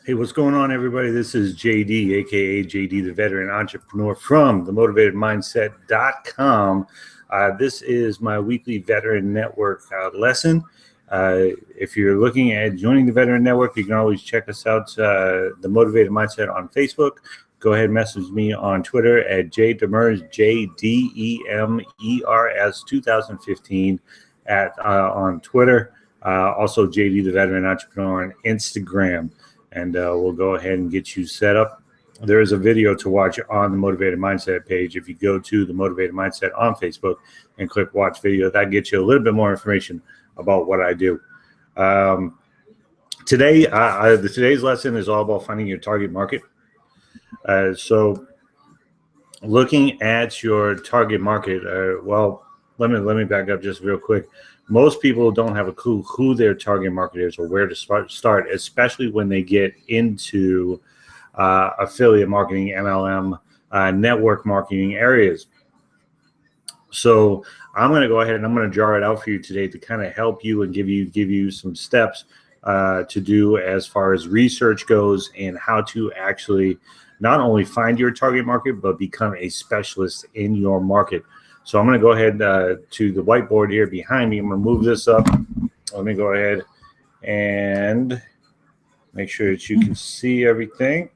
Hey, what's going on, everybody? This is JD, aka JD, the veteran entrepreneur from themotivatedmindset.com. This is my weekly Veteran Network lesson. If you're looking at joining the Veteran Network, you can always check us out, The Motivated Mindset on Facebook. Go ahead and message me on Twitter at JDemers, JDEMERS 2015 on Twitter. Also, JD, the veteran entrepreneur on Instagram. And we'll go ahead and get you set up. There is a video to watch on the Motivated Mindset page. If you go to the Motivated Mindset on Facebook and click watch video, that gets you a little bit more information about what I do. Today's lesson is all about finding your target market. So looking at your target market, let me back up just real quick. Most people don't have a clue who their target market is or where to start, especially when they get into affiliate marketing, MLM, network marketing areas. So I'm going to go ahead and I'm going to draw it out for you today to kind of help you and give you some steps to do as far as research goes and how to actually not only find your target market, but become a specialist in your market. So I'm going to go ahead to the whiteboard here behind me. I'm going to move this up. Let me go ahead and make sure that you can see everything.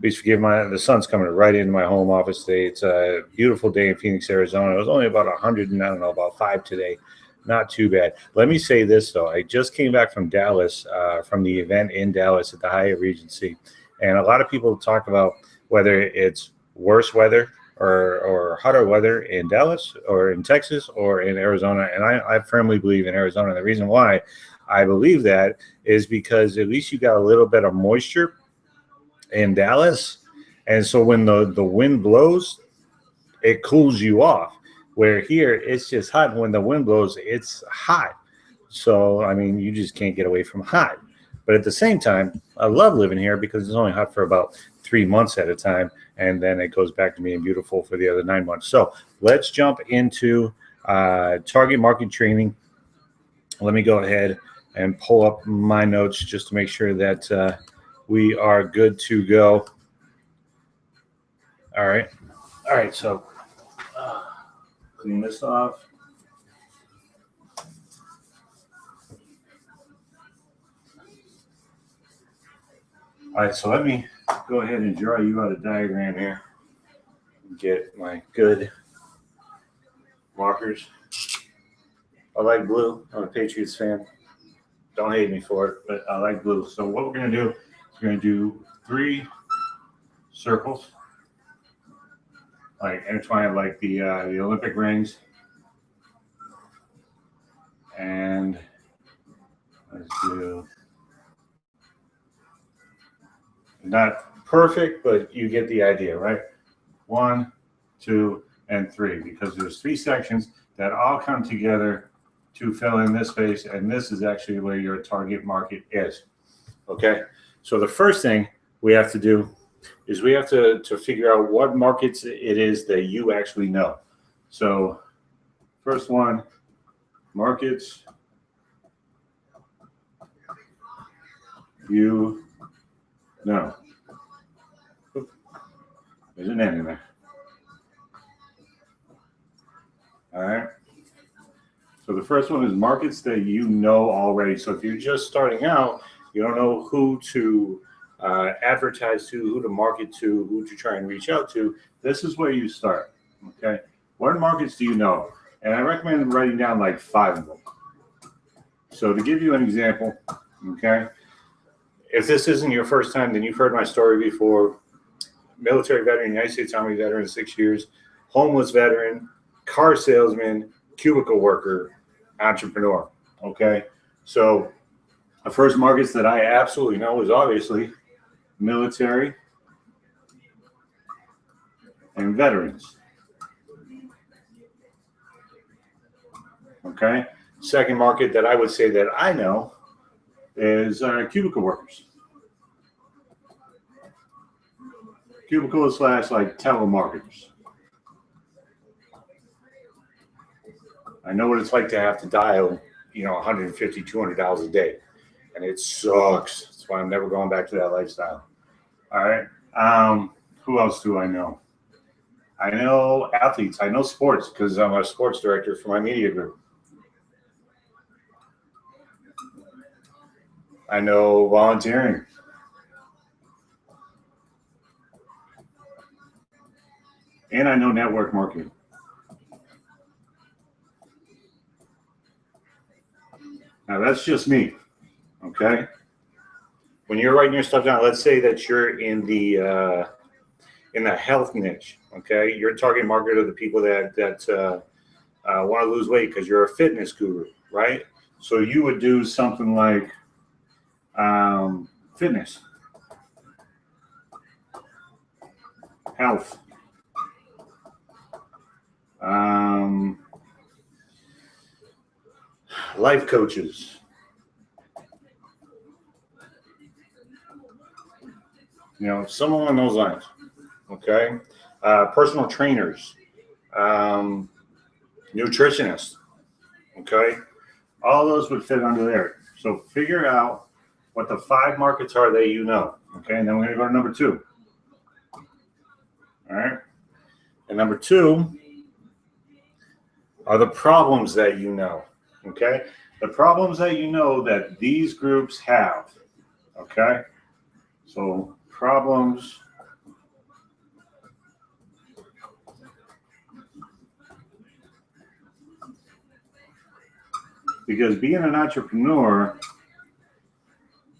Please forgive the sun's coming right into my home office today. It's a beautiful day in Phoenix, Arizona. It was only about 100 and about 5 today. Not too bad. Let me say this, though. I just came back from Dallas, from the event in Dallas at the Hyatt Regency. And a lot of people talk about whether it's worse weather or hotter weather in Dallas or in Texas or in Arizona. And I firmly believe in Arizona. The reason why I believe that is because at least you got a little bit of moisture in Dallas. And so when the wind blows, it cools you off. Where here, it's just hot. When the wind blows, it's hot. So, I mean, you just can't get away from hot. But at the same time, I love living here because it's only hot for about 3 months at a time. And then it goes back to being beautiful for the other 9 months. So let's jump into target market training. Let me go ahead and pull up my notes just to make sure that we are good to go. All right. So clean this off. All right, so let me go ahead and draw you out a diagram here. Get my good markers. I like blue. I'm a Patriots fan. Don't hate me for it, but I like blue. So what we're going to do is we're going to do 3 circles, like intertwined, like the Olympic rings. And let's do, not perfect, but you get the idea, right? 1, 2, and 3, because there's 3 sections that all come together to fill in this space, and this is actually where your target market is. Okay, so the first thing we have to do is we have to figure out what markets it is that you actually know. So first one, markets you know. There's an N in there. All right. So the first one is markets that you know already. So if you're just starting out, you don't know who to advertise to, who to market to, who to try and reach out to. This is where you start. Okay. What markets do you know? And I recommend writing down like 5 of them. So to give you an example, okay, if this isn't your first time, then you've heard my story before. Military veteran, United States Army veteran, 6 years, homeless veteran, car salesman, cubicle worker, entrepreneur. Okay, so the first markets that I absolutely know is obviously military and veterans. Okay, second market that I would say that I know is cubicle workers. Cubicle / like telemarketers. I know what it's like to have to dial, $150, $200 a day. and it sucks. That's why I'm never going back to that lifestyle. All right. Who else do I know? I know athletes. I know sports because I'm a sports director for my media group. I know volunteering. And I know network marketing. Now that's just me, okay? When you're writing your stuff down, let's say that you're in the health niche, okay? Your target market are the people that want to lose weight because you're a fitness guru, right? So you would do something like fitness, health, life coaches, something along those lines, okay? Personal trainers, nutritionists, okay? All those would fit under there. So figure out what the 5 markets are that you know, okay? And then we're going to go to number 2. All right? And number 2 are the problems that you know, okay? The problems that you know that these groups have, okay? So problems because being an entrepreneur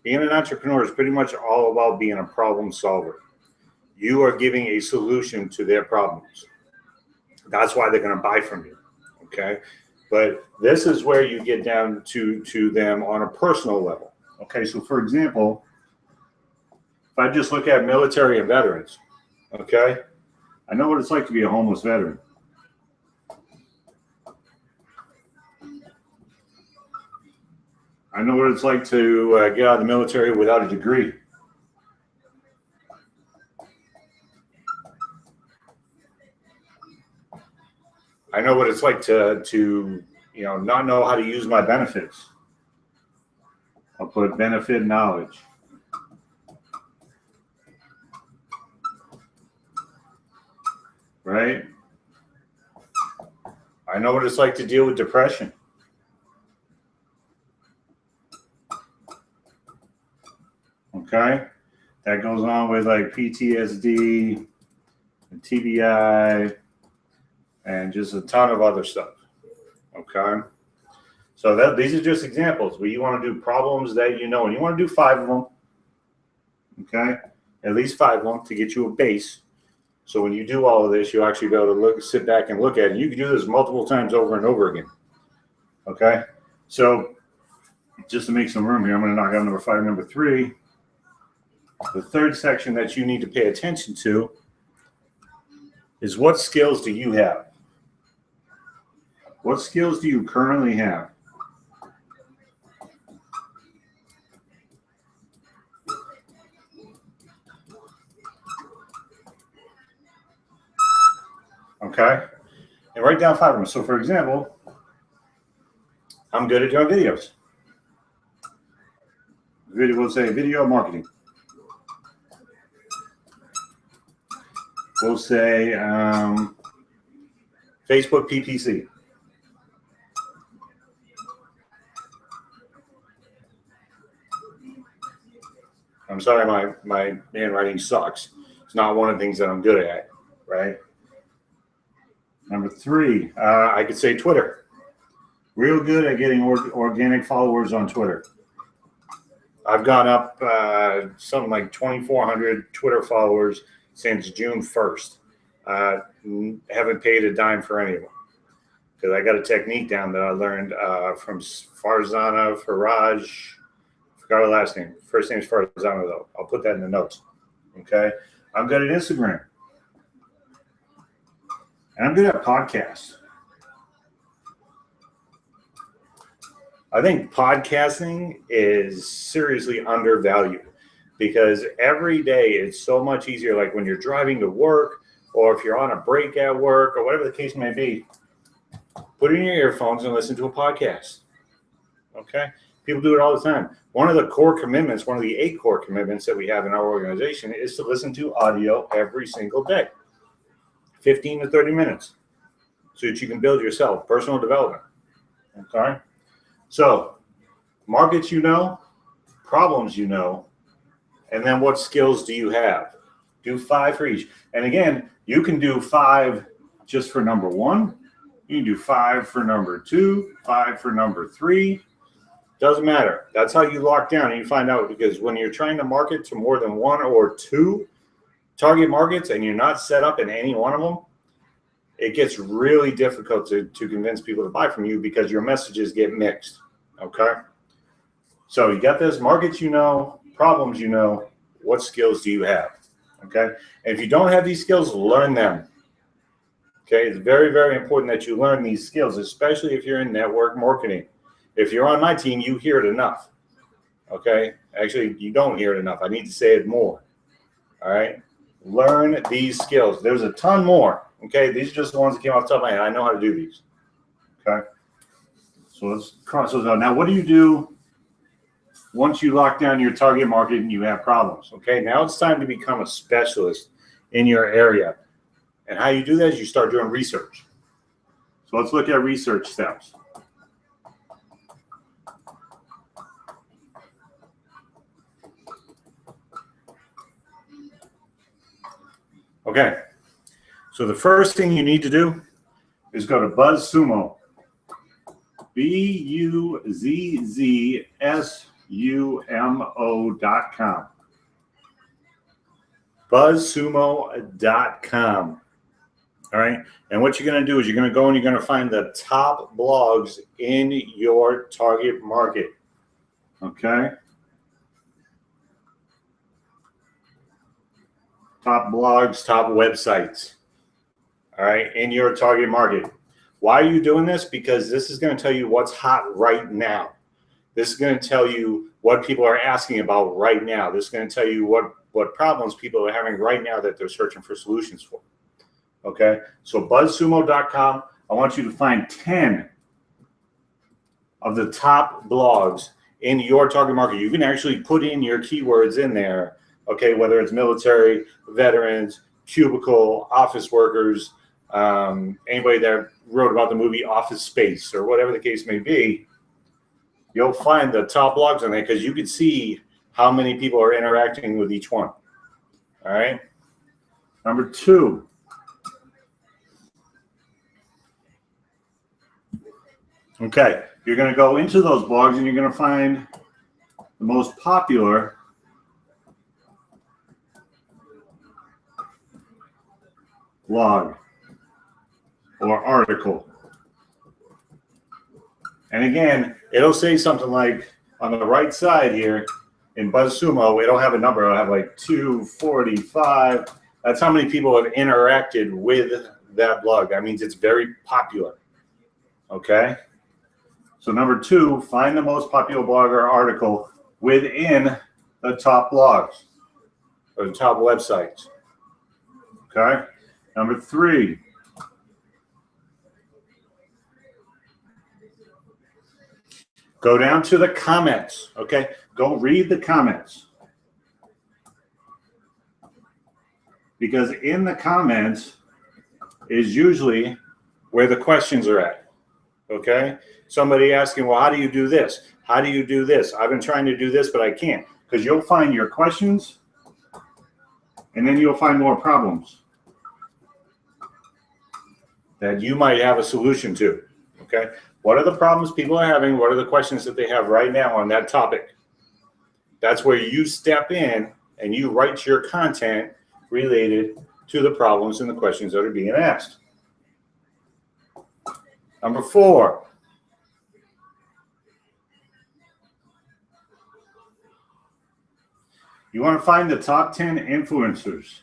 is pretty much all about being a problem solver. You are giving a solution to their problems. That's why they're going to buy from you, okay? But this is where you get down to them on a personal level, okay? So, for example, if I just look at military and veterans, okay? I know what it's like to be a homeless veteran. I know what it's like to get out of the military without a degree. I know what it's like to not know how to use my benefits. I'll put benefit knowledge. Right? I know what it's like to deal with depression. Okay? That goes on with like PTSD and TBI and just a ton of other stuff. Okay? So these are just examples where you want to do problems that you know, and you want to do 5 of them. Okay? At least 5 of them to get you a base. So when you do all of this, you'll actually be able to sit back and look at it. You can do this multiple times over and over again. Okay? So just to make some room here, I'm going to knock out number 5, number 3. The third section that you need to pay attention to is what skills do you have? What skills do you currently have? Okay? And write down 5 of them. So for example, I'm good at doing videos. We'll say video marketing. We'll say Facebook PPC. I'm sorry, my handwriting sucks. It's not one of the things that I'm good at, right? Number 3, I could say Twitter. Real good at getting organic followers on Twitter. I've gone up something like 2,400 Twitter followers since June 1st. Haven't paid a dime for any of them because I got a technique down that I learned from Farzana Faraj. Forgot her last name. First name is Farzana, though. I'll put that in the notes. Okay? I'm good at Instagram. And I'm good at podcasts. I think podcasting is seriously undervalued because every day it's so much easier. Like when you're driving to work or if you're on a break at work or whatever the case may be, put in your earphones and listen to a podcast. Okay? People do it all the time. One of the core commitments, one of the 8 core commitments that we have in our organization is to listen to audio every single day, 15 to 30 minutes, so that you can build yourself, personal development. Okay? So, markets you know, problems you know, and then what skills do you have? Do 5 for each. And again, you can do 5 just for number 1. You can do 5 for number 2, 5 for number 3. Doesn't matter. That's how you lock down and you find out, because when you're trying to market to more than 1 or 2 target markets and you're not set up in any one of them, it gets really difficult to convince people to buy from you because your messages get mixed. Okay? So you got this, markets you know, problems you know, what skills do you have? Okay? And if you don't have these skills, learn them. Okay? It's very, very important that you learn these skills, especially if you're in network marketing. If you're on my team, you hear it enough. Okay? Actually, you don't hear it enough. I need to say it more. All right? Learn these skills. There's a ton more. Okay? These are just the ones that came off the top of my head. I know how to do these. Okay? So let's cross those out. Now, what do you do once you lock down your target market and you have problems? Okay? Now it's time to become a specialist in your area. And how you do that is you start doing research. So let's look at research steps. Okay, so the first thing you need to do is go to BuzzSumo, BuzzSumo.com, BuzzSumo.com. All right, and what you're going to do is you're going to go and you're going to find the top blogs in your target market. Okay. Top blogs, top websites, all right, in your target market. Why are you doing this? Because this is going to tell you what's hot right now. This is going to tell you what people are asking about right now. This is going to tell you what problems people are having right now that they're searching for solutions for. Okay, so BuzzSumo.com, I want you to find 10 of the top blogs in your target market. You can actually put in your keywords in there. Okay, whether it's military, veterans, cubicle, office workers, anybody that wrote about the movie Office Space or whatever the case may be, you'll find the top blogs on there because you can see how many people are interacting with each one. All right. Number 2. Okay, you're going to go into those blogs and you're going to find the most popular blog or article. And again, it'll say something like on the right side here in BuzzSumo, it'll have a number. It'll have like 245. That's how many people have interacted with that blog. That means it's very popular. Okay? So number 2, find the most popular blog or article within the top blogs or the top websites. Okay? Number 3, go down to the comments, okay? Go read the comments. Because in the comments is usually where the questions are at, okay? Somebody asking, well, how do you do this? How do you do this? I've been trying to do this, but I can't. Because you'll find your questions, and then you'll find more problems that you might have a solution to, okay? What are the problems people are having? What are the questions that they have right now on that topic? That's where you step in and you write your content related to the problems and the questions that are being asked. Number 4. You want to find the top 10 influencers.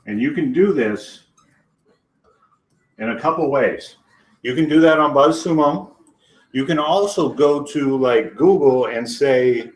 And you can do this in a couple ways. You can do that on BuzzSumo. You can also go to like Google and say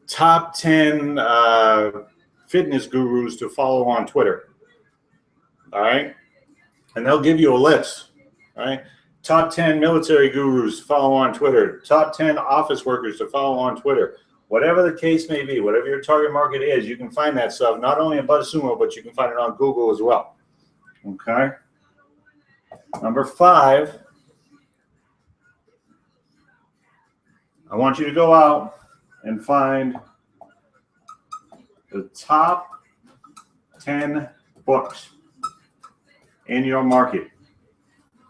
top 10 fitness gurus to follow on Twitter. All right. and they'll give you a list, right? Top 10 military gurus to follow on Twitter, top 10 office workers to follow on Twitter. Whatever the case may be, whatever your target market is, you can find that stuff not only in BuzzSumo, but you can find it on Google as well. Okay. Number 5, I want you to go out and find the top 10 books in your market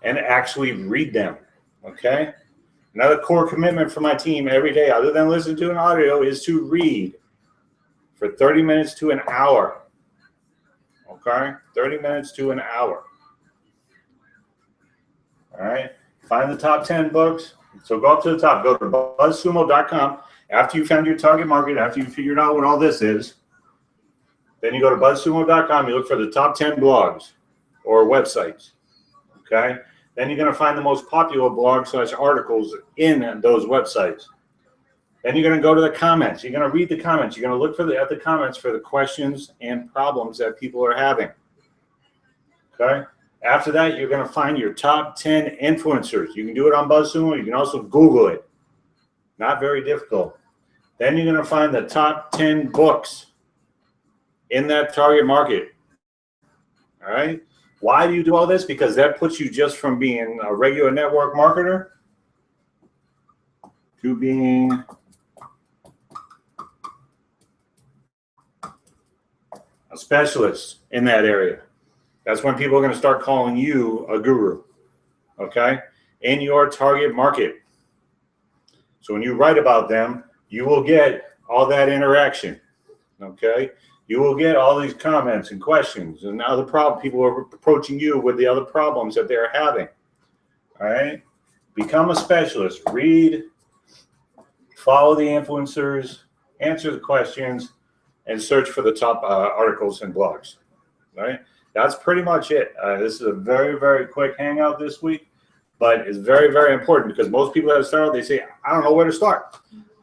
and actually read them. Okay. Another core commitment for my team every day, other than listen to an audio, is to read for 30 minutes to an hour. Okay? 30 minutes to an hour. All right? Find the top 10 books. So go up to the top. Go to buzzsumo.com. After you found your target market, after you figured out what all this is, then you go to buzzsumo.com. You look for the top 10 blogs or websites. Okay? Then you're going to find the most popular blogs/articles in those websites. Then you're going to go to the comments. You're going to read the comments. You're going to look at the comments for the questions and problems that people are having. Okay? After that, you're going to find your top 10 influencers. You can do it on BuzzSumo. You can also Google it. Not very difficult. Then you're going to find the top 10 books in that target market. All right? Why do you do all this? Because that puts you just from being a regular network marketer to being a specialist in that area. That's when people are going to start calling you a guru, okay, in your target market. So when you write about them, you will get all that interaction, okay? You will get all these comments and questions and other problems. People are approaching you with the other problems that they're having. All right? Become a specialist. Read, follow the influencers, answer the questions, and search for the top articles and blogs. All right? That's pretty much it. This is a very, very quick hangout this week, but it's very, very important because most people that start, they say, I don't know where to start.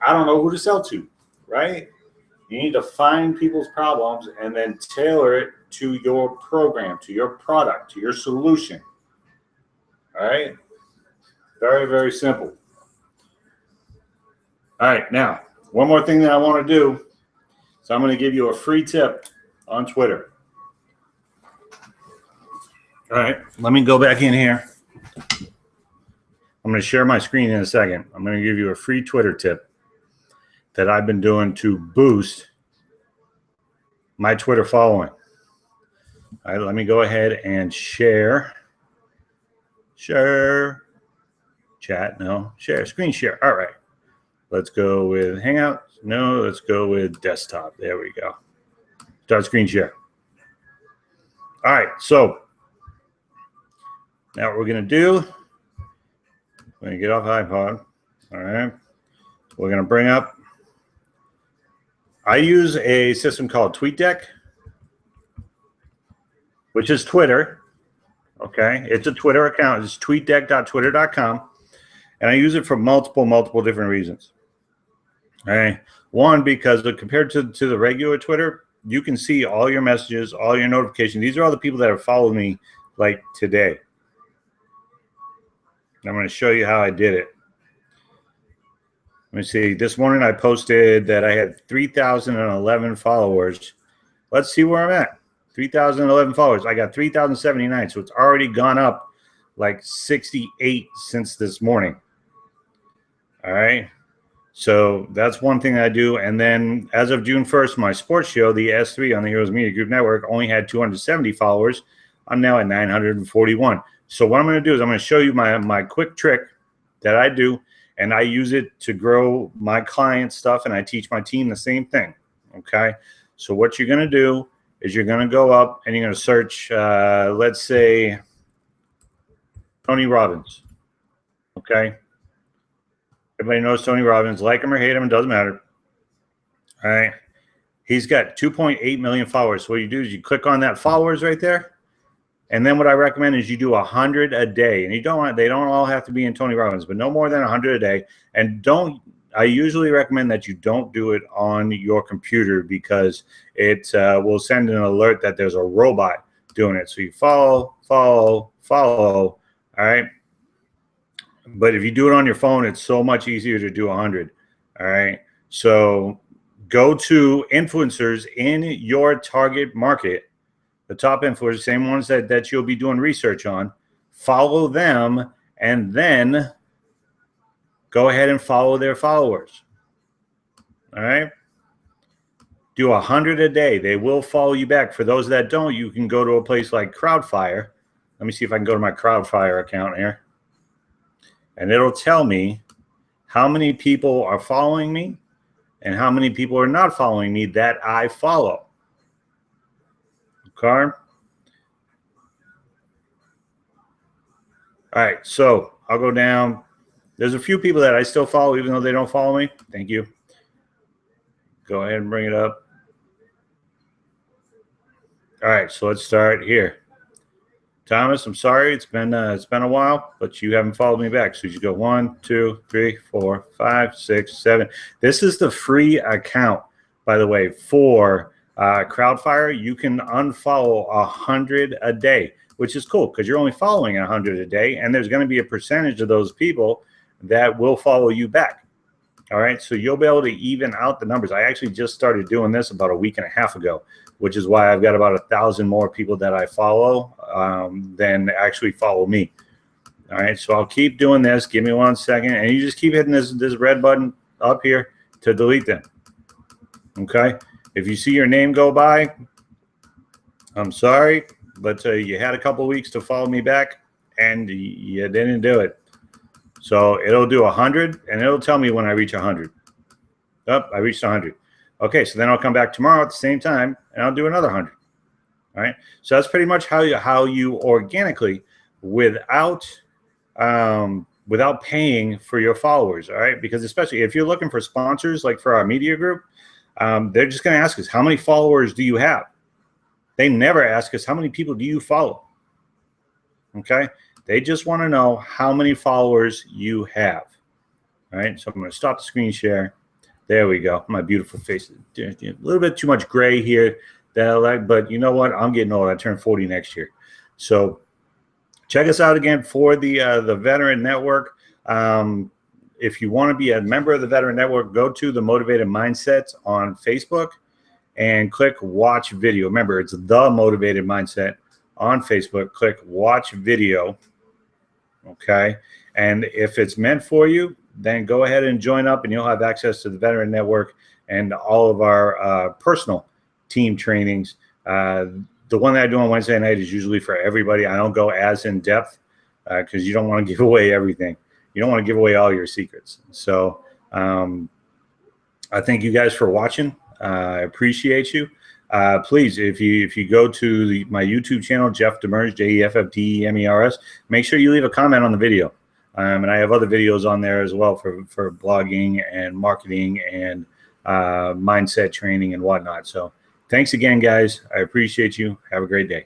I don't know who to sell to, right? You need to find people's problems and then tailor it to your program, to your product, to your solution. All right? Very, very simple. All right. Now, one more thing that I want to do is I'm going to give you a free tip on Twitter. All right. Let me go back in here. I'm going to share my screen in a second. I'm going to give you a free Twitter tip that I've been doing to boost my Twitter following. All right, let me go ahead and share chat. No, share, screen share. All right, let's go with Hangout. No, let's go with desktop. There we go. Start screen share. All right, so now what we're going to do, we're going to get off iPod. All right, we're going to bring up, I use a system called TweetDeck, which is Twitter. Okay, it's a Twitter account. It's tweetdeck.twitter.com, and I use it for multiple different reasons. All right, one, because compared to the regular Twitter, you can see all your messages, all your notifications. These are all the people that have followed me like today. And I'm going to show you how I did it. Let me see. This morning I posted that I had 3,011 followers. Let's see where I'm at. 3,011 followers. I got 3,079. So it's already gone up like 68 since this morning. All right. So that's one thing I do. And then as of June 1st, my sports show, the S3 on the Heroes Media Group Network, only had 270 followers. I'm now at 941. So what I'm going to do is I'm going to show you my quick trick that I do. And I use it to grow my client stuff, and I teach my team the same thing, okay? So what you're going to do is you're going to go up and you're going to search, let's say, Tony Robbins, okay? Everybody knows Tony Robbins. Like him or hate him, it doesn't matter, all right? He's got 2.8 million followers. So what you do is you click on that followers right there, and then what I recommend is you do 100 a day. And they don't all have to be in Tony Robbins, but no more than 100 a day. And I usually recommend that you don't do it on your computer because it will send an alert that there's a robot doing it. So you follow, follow, follow. All right. But if you do it on your phone, it's so much easier to do 100. All right. So go to influencers in your target market, the top influencers, same ones that you'll be doing research on. Follow them, and then go ahead and follow their followers. All right. Do 100 a day. They will follow you back. For those that don't, you can go to a place like Crowdfire. Let me see if I can go to my Crowdfire account here. And it'll tell me how many people are following me and how many people are not following me that I follow. Okay. All right. So I'll go down. There's a few people that I still follow, even though they don't follow me. Thank you. Go ahead and bring it up. All right. So let's start here. Thomas, I'm sorry. It's been a while, but you haven't followed me back. So you go 1, 2, 3, 4, 5, 6, 7. This is the free account, by the way, for Crowdfire. You can unfollow 100 a day, which is cool because you're only following 100 a day, and there's going to be a percentage of those people that will follow you back. All right, so you'll be able to even out the numbers. I actually just started doing this about a week and a half ago, which is why I've got about 1,000 more people that I follow than actually follow me. All right, so I'll keep doing this. Give me 1 second, and you just keep hitting this red button up here to delete them. Okay, if you see your name go by, I'm sorry, but you had a couple weeks to follow me back, and you didn't do it. So it'll do 100, and it'll tell me when I reach 100. Oh, I reached 100. Okay, so then I'll come back tomorrow at the same time, and I'll do another 100. All right, so that's pretty much how you organically, without paying for your followers. All right, because especially if you're looking for sponsors, like for our media group, they're just going to ask us, how many followers do you have? They never ask us, how many people do you follow? Okay, they just want to know how many followers you have. All right, so I'm going to stop the screen share. There we go. My beautiful face. A little bit too much gray here that I like, but you know what? I'm getting old. I turn 40 next year. So check us out again for the Veteran Network. If you want to be a member of the Veteran Network, go to the Motivated Mindset on Facebook and click Watch Video. Remember, it's the Motivated Mindset on Facebook. Click Watch Video. Okay. And if it's meant for you, then go ahead and join up, and you'll have access to the Veteran Network and all of our personal team trainings. The one that I do on Wednesday night is usually for everybody. I don't go as in depth because you don't want to give away everything. You don't want to give away all your secrets. So I thank you guys for watching. I appreciate you. Please, if you go to my YouTube channel, Jeff Demers, JEFFDEMERS, make sure you leave a comment on the video. And I have other videos on there as well for blogging and marketing and mindset training and whatnot. So thanks again, guys. I appreciate you. Have a great day.